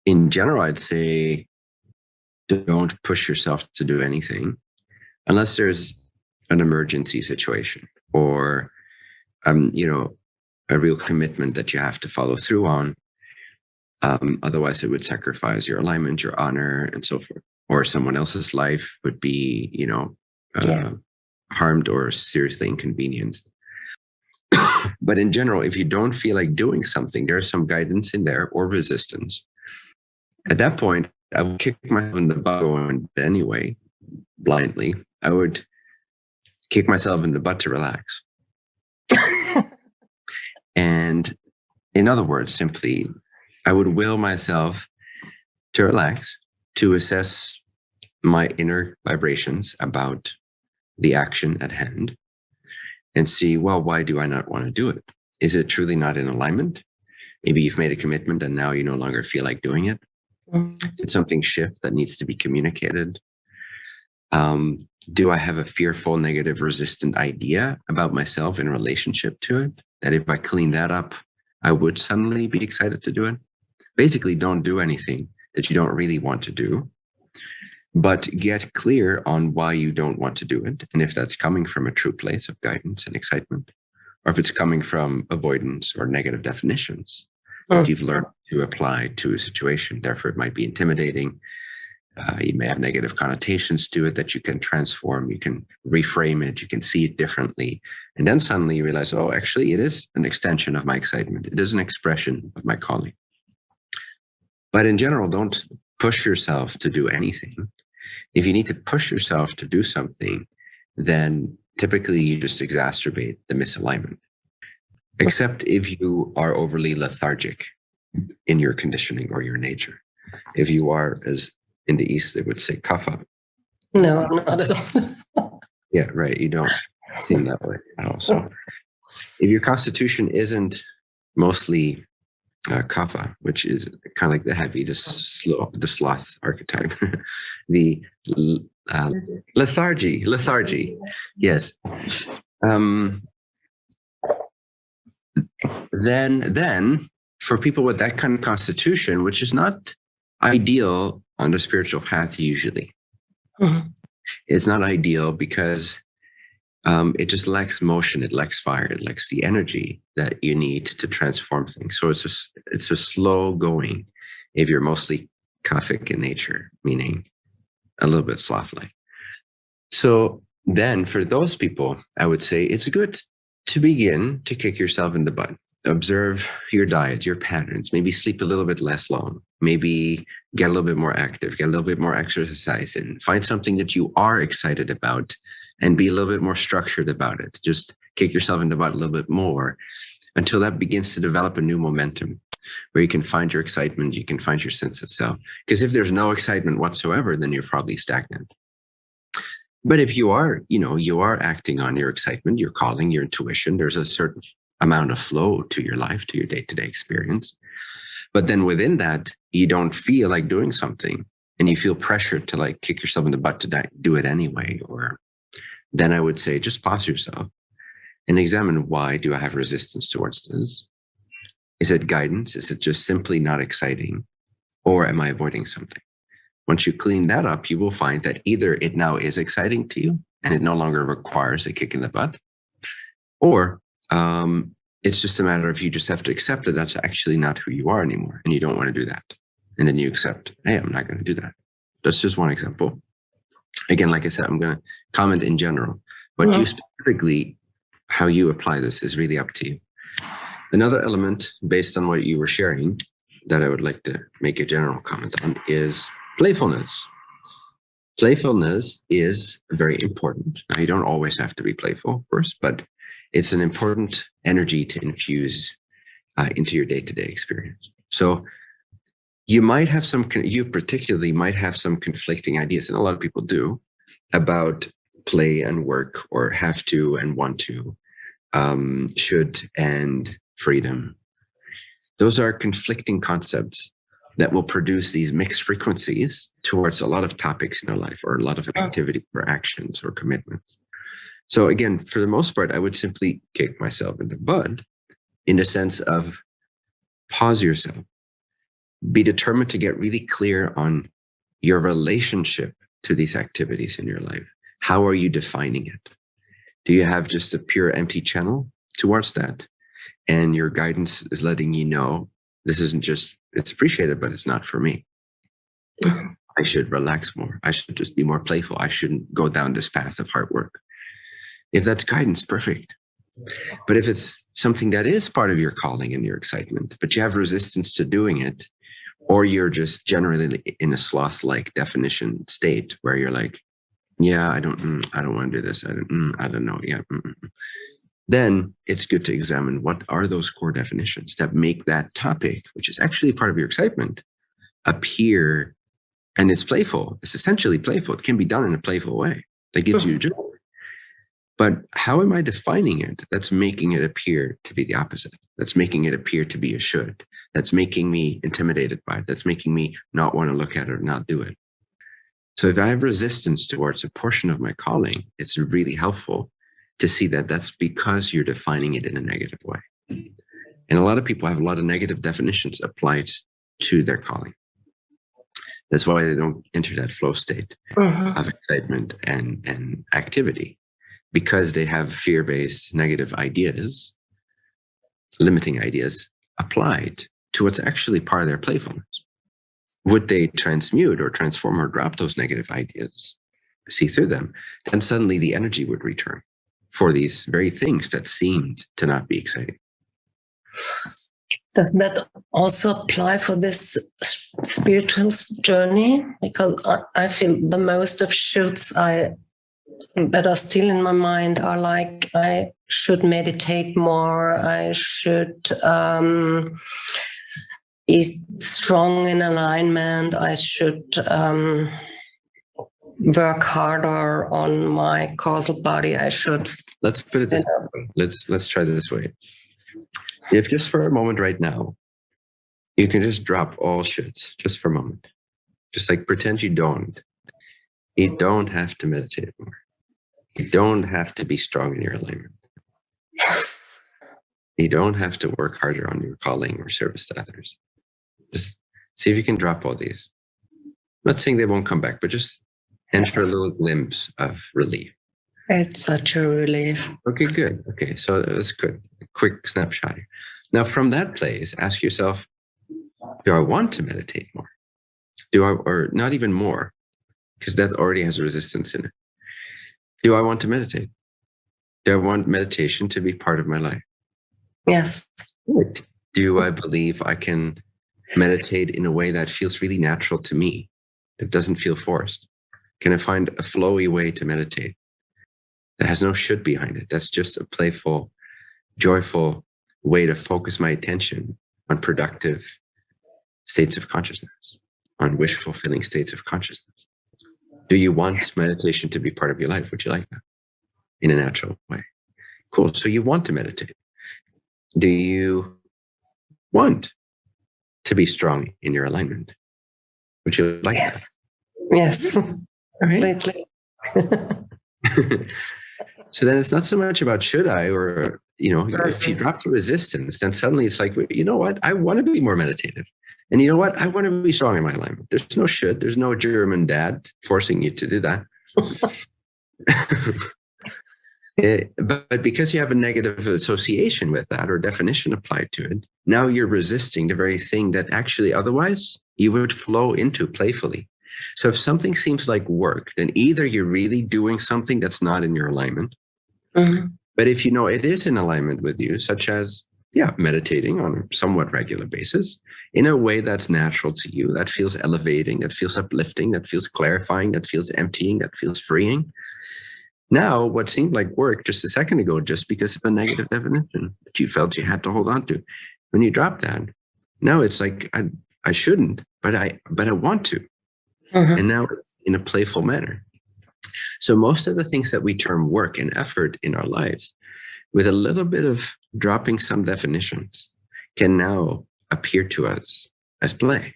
in general, I'd say don't push yourself to do anything unless there's an emergency situation or, a real commitment that you have to follow through on. Otherwise, it would sacrifice your alignment, your honor, and so forth. Or someone else's life would be, harmed or seriously inconvenienced. But in general, if you don't feel like doing something, there's some guidance in there or resistance. At that point, I would kick myself in the butt going anyway, blindly. I would kick myself in the butt to relax. And in other words, simply, I would will myself to relax, to assess my inner vibrations about the action at hand and see, well, why do I not want to do it? Is it truly not in alignment? Maybe you've made a commitment and now you no longer feel like doing it. Did something shift that needs to be communicated? Do I have a fearful, negative, resistant idea about myself in relationship to it? That if I clean that up, I would suddenly be excited to do it? Basically, don't do anything that you don't really want to do, but get clear on why you don't want to do it. And if that's coming from a true place of guidance and excitement, or if it's coming from avoidance or negative definitions that you've learned to apply to a situation. Therefore, it might be intimidating. You may have negative connotations to it that you can transform. You can reframe it. You can see it differently. And then suddenly you realize, oh, actually, it is an extension of my excitement. It is an expression of my calling. But in general, don't push yourself to do anything. If you need to push yourself to do something, then typically you just exacerbate the misalignment. Except if you are overly lethargic in your conditioning or your nature. If you are, as in the East, they would say kapha. No, I'm not at all. Yeah, right. You don't seem that way at all. So if your constitution isn't mostly kapha, which is kind of like the heavy, the sloth archetype, the lethargy. Yes. Then for people with that kind of constitution, which is not ideal on the spiritual path usually, it's not ideal because it just lacks motion, it lacks fire, it lacks the energy that you need to transform things. So it's a slow going if you're mostly kaphic in nature, meaning a little bit sloth-like. So then for those people, I would say it's good to begin to kick yourself in the butt. Observe your diet, your patterns, maybe sleep a little bit less long, maybe get a little bit more active, get a little bit more exercise in, find something that you are excited about and be a little bit more structured about it. Just kick yourself in the butt a little bit more until that begins to develop a new momentum where you can find your excitement, you can find your sense of self. Because if there's no excitement whatsoever, then you're probably stagnant. But if you are, you are acting on your excitement, your calling, your intuition, there's a certain amount of flow to your life, to your day-to-day experience. But then within that, you don't feel like doing something and you feel pressured to like kick yourself in the butt to do it anyway. Or then I would say, just pause yourself and examine, why do I have resistance towards this? Is it guidance? Is it just simply not exciting? Or am I avoiding something? Once you clean that up, you will find that either it now is exciting to you and it no longer requires a kick in the butt, or it's just a matter of you just have to accept that that's actually not who you are anymore and you don't want to do that. And then you accept, hey, I'm not going to do that. That's just one example. Again, like I said, I'm going to comment in general, but you specifically, how you apply this is really up to you. Another element based on what you were sharing that I would like to make a general comment on is playfulness. Playfulness is very important. Now, you don't always have to be playful, of course, but it's an important energy to infuse into your day-to-day experience. So you particularly might have some conflicting ideas, and a lot of people do, about play and work, or have to and want to, should and freedom. Those are conflicting concepts that will produce these mixed frequencies towards a lot of topics in our life, or a lot of activity or actions or commitments. So again, for the most part, I would simply kick myself in the butt in the sense of pause yourself be determined to get really clear on your relationship to these activities in your life. How are you defining it? Do you have just a pure empty channel towards that? And your guidance is letting you know, this isn't just, it's appreciated, but it's not for me. I should relax more. I should just be more playful. I shouldn't go down this path of hard work. If that's guidance, perfect. But if it's something that is part of your calling and your excitement, but you have resistance to doing it, or you're just generally in a sloth-like definition state where you're like, yeah, I don't want to do this. I don't know. Yeah. Then it's good to examine what are those core definitions that make that topic, which is actually part of your excitement, appear. And it's playful. It's essentially playful. It can be done in a playful way that gives you joy. But how am I defining it? That's making it appear to be the opposite. That's making it appear to be a should. That's making me intimidated by it. That's making me not want to look at it or not do it. So if I have resistance towards a portion of my calling, it's really helpful to see that that's because you're defining it in a negative way. And a lot of people have a lot of negative definitions applied to their calling. That's why they don't enter that flow state of excitement and activity, because they have fear-based negative ideas, limiting ideas applied to what's actually part of their playfulness. Would they transmute or transform or drop those negative ideas, see through them, then suddenly the energy would return for these very things that seemed to not be exciting. Does that also apply for this spiritual journey? Because I feel the most of shoulds that are still in my mind are like, I should meditate more, I should be strong in alignment, I should work harder on my causal body, I should... Let's put it this way. Let's try this way. If just for a moment right now, you can just drop all shoulds, just for a moment. Just like pretend you don't. You don't have to meditate more. You don't have to be strong in your alignment. You don't have to work harder on your calling or service to others. Just see if you can drop all these. I'm not saying they won't come back, but just enter a little glimpse of relief. It's such a relief. Okay, good. Okay, so that's good. A quick snapshot here. Now, from that place, ask yourself, do I want to meditate more? Or not even more, because that already has resistance in it. Do I want to meditate? Do I want meditation to be part of my life? Yes. Good. Do I believe I can meditate in a way that feels really natural to me, that doesn't feel forced? Can I find a flowy way to meditate that has no should behind it? That's just a playful, joyful way to focus my attention on productive states of consciousness, on wish-fulfilling states of consciousness. Do you want meditation to be part of your life? Would you like that in a natural way? Cool. So you want to meditate. Do you want to be strong in your alignment? Would you like that? Yes. Completely. So then it's not so much about should I, or, if you drop the resistance, then suddenly it's like, you know what? I want to be more meditative. And you know what? I want to be strong in my alignment. There's no should. There's no German dad forcing you to do that. But because you have a negative association with that or definition applied to it, now you're resisting the very thing that actually otherwise you would flow into playfully. So if something seems like work, then either you're really doing something that's not in your alignment. But if you know it is in alignment with you, such as, meditating on a somewhat regular basis in a way that's natural to you, that feels elevating, that feels uplifting, that feels clarifying, that feels emptying, that feels freeing. Now, what seemed like work just a second ago, just because of a negative definition that you felt you had to hold on to, when you drop that, now it's like, I shouldn't, but I want to. And now it's in a playful manner. So most of the things that we term work and effort in our lives, with a little bit of dropping some definitions, can now appear to us as play.